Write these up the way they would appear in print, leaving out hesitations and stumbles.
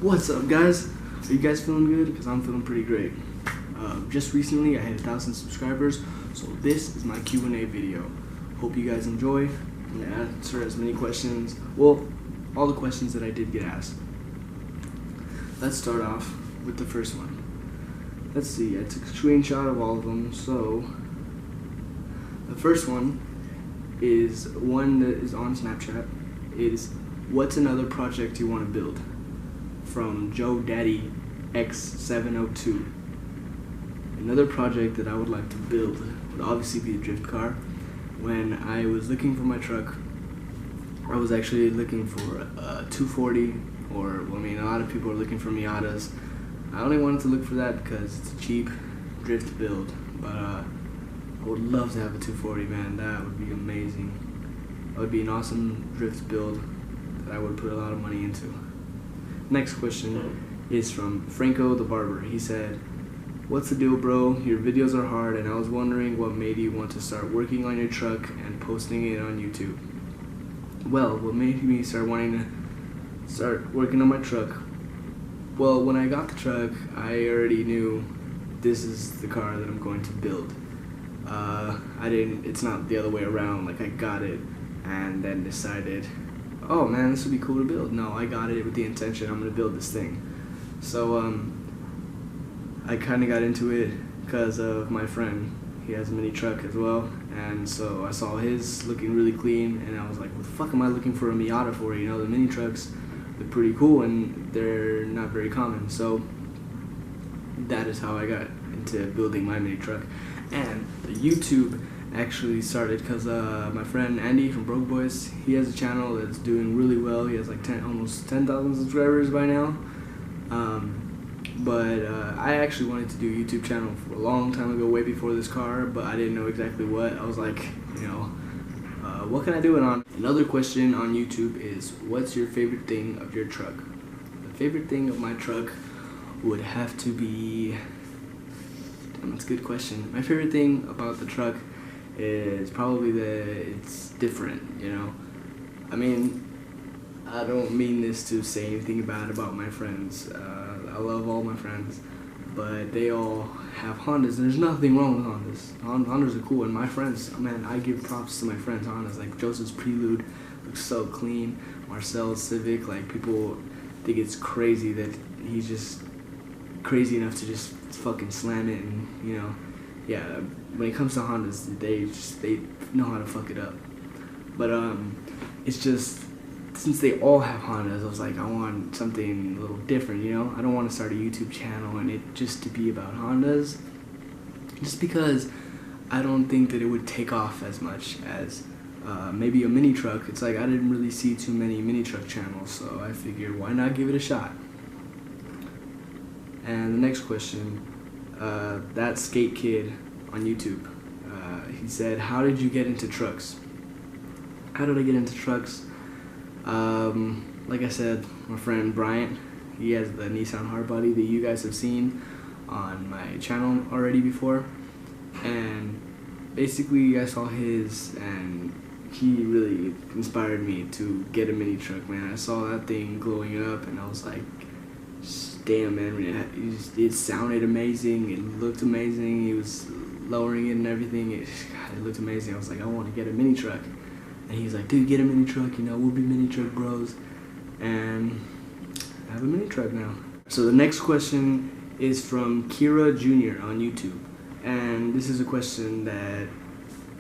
What's up, guys? Are you guys feeling good? Because I'm feeling pretty great. Just recently I hit 1,000 subscribers, so this is my Q&A video. Hope you guys enjoy and answer as many questions, well, all the questions that I did get asked. Let's start off with the first one. Let's see, I took a screenshot of all of them. So the first one is one that is on Snapchat. Is what's another project you want to build? From Joe Daddy X702. Another project that I would like to build would obviously be a drift car. When I was looking for my truck, I was actually looking for a 240, or well, I mean, a lot of people are looking for Miatas. I only wanted to look for that because it's a cheap drift build, but I would love to have a 240, man. That would be amazing. That would be an awesome drift build that I would put a lot of money into. Next question is from Franco the Barber. He said, "What's the deal, bro? Your videos are hard, and I was wondering what made you want to start working on your truck and posting it on YouTube." Well, what made me start wanting to start working on my truck? Well, when I got the truck, I already knew this is the car that I'm going to build. It's not the other way around, like I got it and then decided, oh man, this would be cool to build. No, I got it with the intention I'm going to build this thing. So I kind of got into it because of my friend. He has a mini truck as well, and so I saw his looking really clean, and I was like, what the fuck am I looking for a Miata for? You know, the mini trucks, they're pretty cool and they're not very common. So that is how I got into building my mini truck. And the YouTube actually started because my friend Andy from Broke Boys, he has a channel that's doing really well. He has like almost 10,000 subscribers by now. But I actually wanted to do a YouTube channel for a long time ago, way before this car, but I didn't know exactly what. I was like, what can I do it on? Another question on YouTube is, what's your favorite thing of your truck? The favorite thing of my truck would have to be, damn, that's a good question. My favorite thing about the truck is probably that it's different, you know? I mean, I don't mean this to say anything bad about my friends. I love all my friends, but they all have Hondas, and there's nothing wrong with Hondas. Hondas are cool, and my friends, man, I give props to my friends' Hondas. Like Joseph's Prelude looks so clean. Marcel's Civic, like people think it's crazy that he's just crazy enough to just fucking slam it, and yeah. When it comes to Hondas, they know how to fuck it up. But it's just, since they all have Hondas, I was like, I want something a little different, you know? I don't want to start a YouTube channel and it just to be about Hondas, just because I don't think that it would take off as much as maybe a mini truck. It's like I didn't really see too many mini truck channels, so I figured why not give it a shot. And the next question, that skate kid on YouTube, he said, how did you get into trucks? How did I get into trucks? Like I said, my friend Bryant, he has the Nissan Hardbody that you guys have seen on my channel already before, and basically I saw his and he really inspired me to get a mini truck, man. I saw that thing glowing up and I was like, damn, man, it sounded amazing, it looked amazing, he was lowering it and everything, it looked amazing. I was like, I want to get a mini truck. And he's like, dude, get a mini truck, we'll be mini truck bros. And I have a mini truck now. So the next question is from Kira Jr. on YouTube. And this is a question that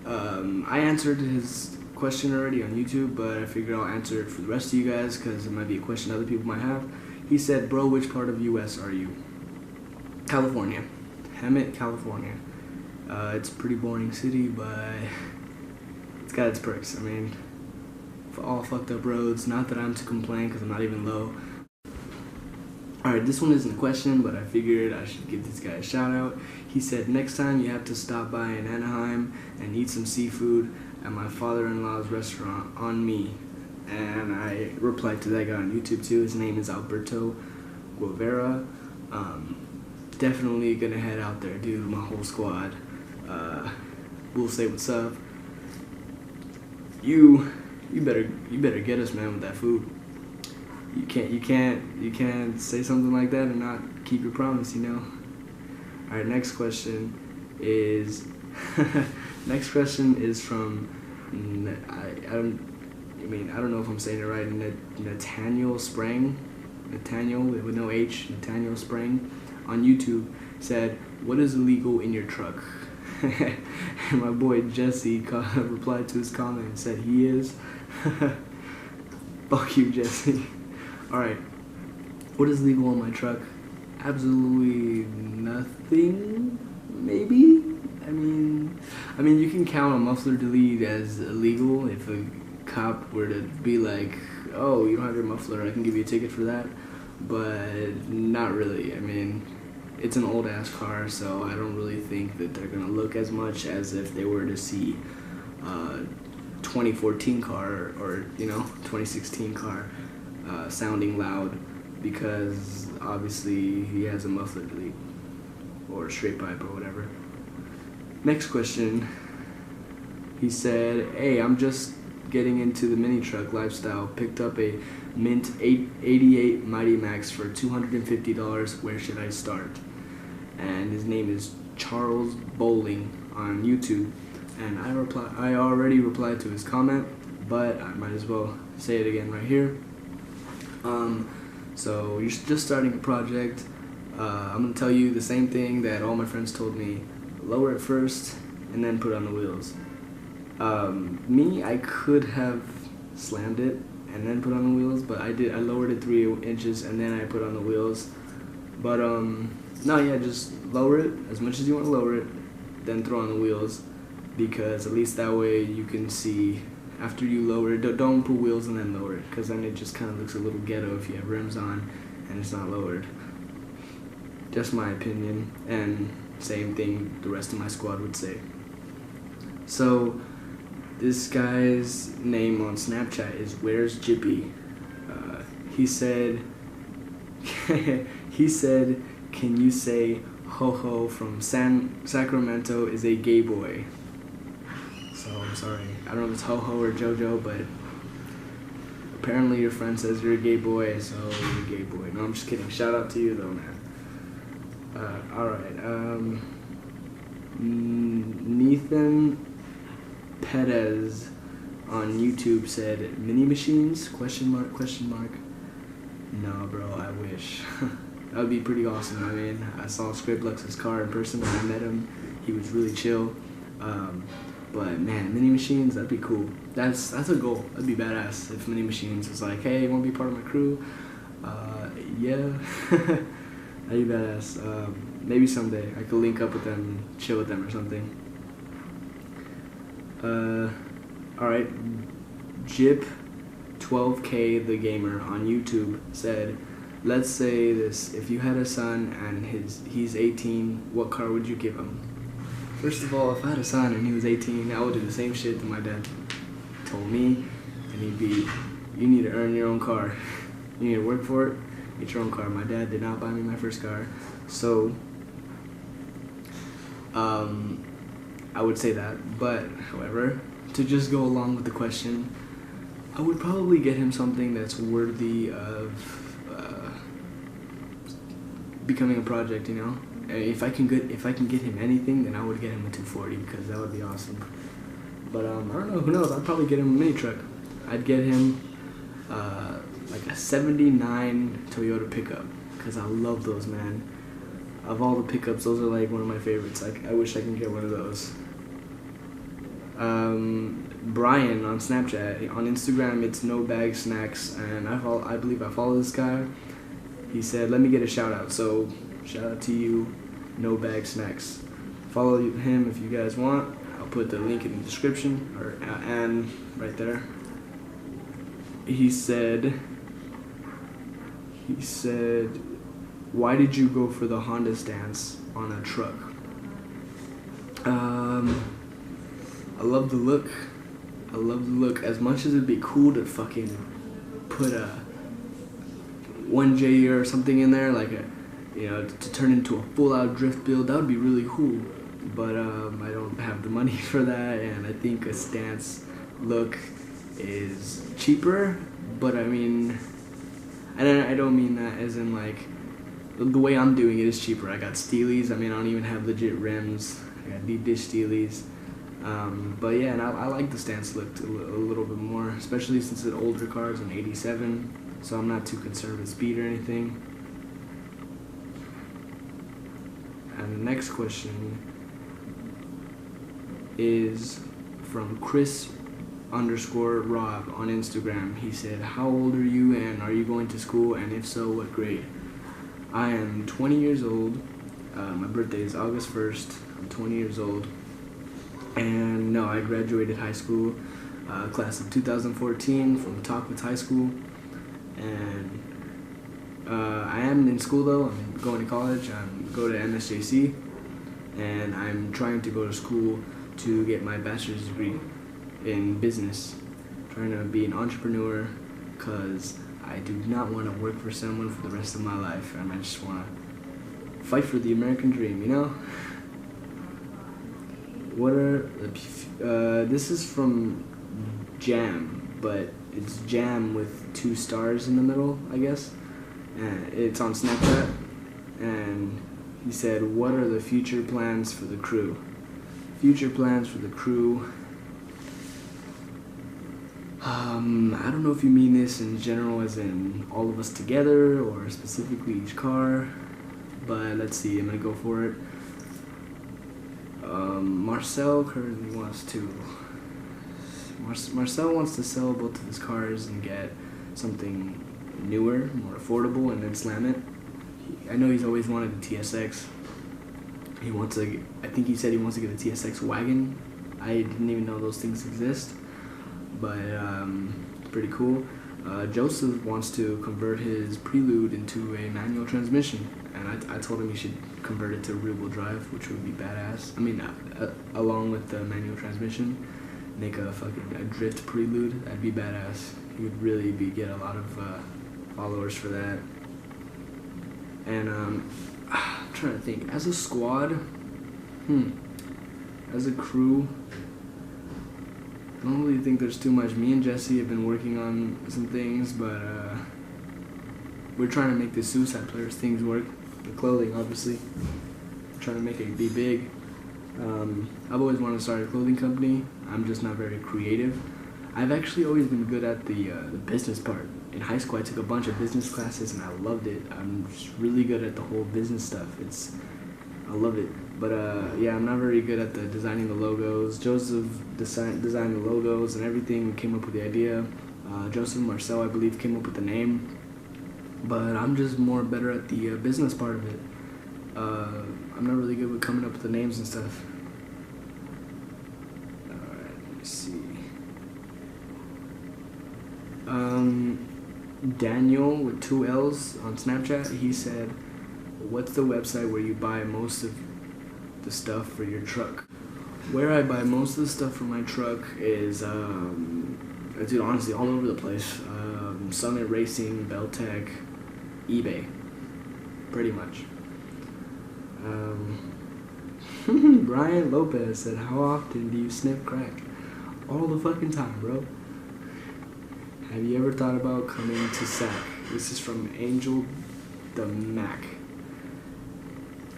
I answered his question already on YouTube, but I figured I'll answer it for the rest of you guys because it might be a question other people might have. He said, bro, which part of US are you? California. Hemet, California. It's a pretty boring city, but it's got its perks. I mean, for all fucked up roads, not that I'm to complain because I'm not even low. Alright, this one isn't a question, but I figured I should give this guy a shout out. He said, next time you have to stop by in Anaheim and eat some seafood at my father-in-law's restaurant, on me. And I replied to that guy on YouTube too. His name is Alberto Guevara. Definitely gonna head out there, dude, my whole squad. We'll say what's up. You better get us, man, with that food. you can't say something like that and not keep your promise, you know. All right, next question is next question is from I don't know if I'm saying it right. Nathaniel Sprang, Nathaniel with no H, Nathaniel Sprang on YouTube said, "What is illegal in your truck?" And my boy Jesse replied to his comment and said, "He is." Fuck you, Jesse. All right, what is legal on my truck? Absolutely nothing. Maybe. I mean, you can count a muffler delete as illegal if a cop were to be like, "Oh, you don't have your muffler, I can give you a ticket for that," but not really. I mean, it's an old ass car, so I don't really think that they're gonna look as much as if they were to see a 2014 car or 2016 car sounding loud, because obviously he has a muffler delete or a straight pipe or whatever. Next question. He said, "Hey, I'm just getting into the mini truck lifestyle. Picked up a mint 88 Mighty Max for $250. Where should I start?" And his name is Charles Bowling on YouTube. And I already replied to his comment, but I might as well say it again right here. So you're just starting a project. I'm gonna tell you the same thing that all my friends told me: lower it first and then put on the wheels. I could have slammed it and then put on the wheels, but I lowered it 3 inches and then I put on the wheels. But just lower it as much as you want to lower it, then throw on the wheels, because at least that way you can see after you lower it. Don't put wheels and then lower it, because then it just kind of looks a little ghetto if you have rims on and it's not lowered. Just my opinion, and same thing the rest of my squad would say. So this guy's name on Snapchat is Where's Jippy. He said, "Can you say Ho Ho from Sacramento is a gay boy?" So I'm sorry, I don't know if it's Ho Ho or JoJo, but apparently your friend says you're a gay boy, so you're a gay boy. No, I'm just kidding. Shout out to you though, man. Alright, Nathan Perez on YouTube said, "Mini machines? Question mark? No, bro, I wish." That would be pretty awesome. I mean, I saw Scribblux's car in person when I met him. He was really chill. But man, mini machines, that'd be cool. That's a goal. That'd be badass if mini machines was like, "Hey, you want to be part of my crew?" Yeah. That'd be badass. Maybe someday I could link up with them and chill with them or something. Alright. Jip12K the Gamer on YouTube said, "Let's say this, if you had a son and he's 18, what car would you give him?" First of all, if I had a son and he was 18, I would do the same shit that my dad told me, and he'd be, "You need to earn your own car. You need to work for it. Get your own car." My dad did not buy me my first car, so I would say that. But however, to just go along with the question, I would probably get him something that's worthy of becoming a project, you know. If I can get him anything, then I would get him a 240, because that would be awesome. But I don't know, who knows? I'd probably get him a mini truck. I'd get him like a 79 Toyota pickup, because I love those, man. Of all the pickups, those are like one of my favorites. I wish I can get one of those. Brian on Snapchat, on Instagram it's No Bag Snacks, and I believe I follow this guy. He said, "Let me get a shout out." So shout out to you, No Bag Snacks. Follow him if you guys want. I'll put the link in the description and right there. He said, "Why did you go for the Honda stance on a truck?" I love the look. As much as it'd be cool to fucking put a 1J or something in there, like to turn into a full-out drift build, that would be really cool. But I don't have the money for that, and I think a stance look is cheaper. But I mean, And I don't mean that as in like, the way I'm doing it is cheaper. I got Steelies. I mean, I don't even have legit rims. I got deep dish Steelies. But yeah, and I like the stance look a little bit more, especially since it's older cars, an 87, so I'm not too concerned with speed or anything. And the next question is from Chris_Rob on Instagram. He said, how old are you and are you going to school, and if so, what grade? I am 20 years old. My birthday is August 1st. I'm 20 years old. And no, I graduated high school, class of 2014 from Talkwitz High School. And I am in school though. I'm going to college. I'm going to MSJC. And I'm trying to go to school to get my bachelor's degree in business. I'm trying to be an entrepreneur because I do not want to work for someone for the rest of my life, and I just want to fight for the American dream, you know? What are the... this is from Jam, but it's Jam with 2 stars in the middle, I guess. And it's on Snapchat, and he said, what are the future plans for the crew? Future plans for the crew... I don't know if you mean this in general as in all of us together or specifically each car, but let's see, I'm gonna go for it. Marcel currently wants to Marcel wants to sell both of his cars and get something newer, more affordable, and then slam it. I know he's always wanted a TSX. He wants to, I think he said he wants to get a TSX wagon. I didn't even know those things exist, but it's pretty cool. Joseph wants to convert his Prelude into a manual transmission, and I told him he should convert it to rear-wheel drive, which would be badass. I mean, along with the manual transmission, make a drift Prelude. That'd be badass. He would really get a lot of followers for that. And I'm trying to think. As a squad, as a crew, I don't really think there's too much. Me and Jesse have been working on some things, but we're trying to make the Suicide Players things work. The clothing, obviously. We're trying to make it be big. I've always wanted to start a clothing company. I'm just not very creative. I've actually always been good at the business part. In high school, I took a bunch of business classes and I loved it. I'm just really good at the whole business stuff. I love it. But yeah, I'm not very good at the designing the logos. Joseph designed the logos and everything. We came up with the idea. Joseph and Marcel, I believe, came up with the name. But I'm just more better at the business part of it. I'm not really good with coming up with the names and stuff. Alright, let me see. Daniel with 2 L's on Snapchat, he said, what's the website where you buy most of the stuff for your truck? Where I buy most of the stuff for my truck is, dude, honestly, all over the place. Summit Racing, Beltec, eBay, pretty much. Brian Lopez said, how often do you sniff crack? All the fucking time, bro. Have you ever thought about coming to SAC? This is from Angel the Mac.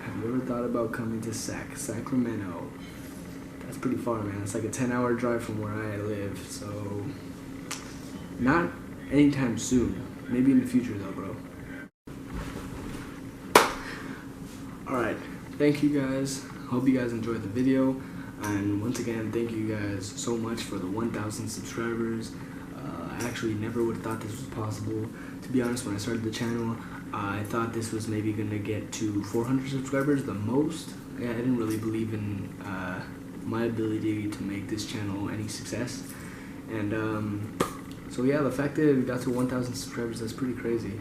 Have you ever thought about coming to SAC, Sacramento? That's pretty far, man. It's like a 10-hour drive from where I live, so not anytime soon. Maybe in the future, though, bro. Alright, thank you guys. Hope you guys enjoyed the video. And once again, thank you guys so much for the 1,000 subscribers. I actually never would have thought this was possible. To be honest, when I started the channel, I thought this was maybe going to get to 400 subscribers, the most. I didn't really believe in my ability to make this channel any success. And so yeah, the fact that it got to 1,000 subscribers, that's pretty crazy.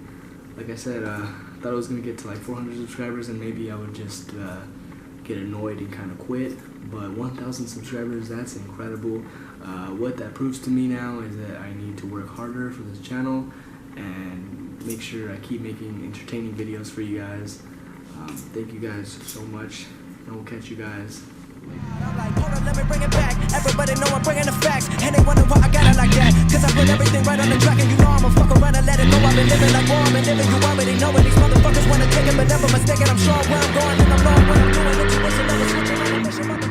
Like I said, I thought I was going to get to like 400 subscribers and maybe I would just get annoyed and kind of quit. But 1,000 subscribers, that's incredible. What that proves to me now is that I need to work harder for this channel and make sure I keep making entertaining videos for you guys. Thank you guys so much, and we'll catch you guys later. I'm like, hold on, let me bring it back. Everybody know I'm bringing the facts, and they wonder why I got it like that. Cause I put everything right on the track, and you know I'ma fuck around and let it know I've been living like war, I've been living, you already know it. These motherfuckers wanna take it, but never mistaken. I'm sure where I'm going, and I'm knowing what I'm doing. Intuition, never switching on a mission.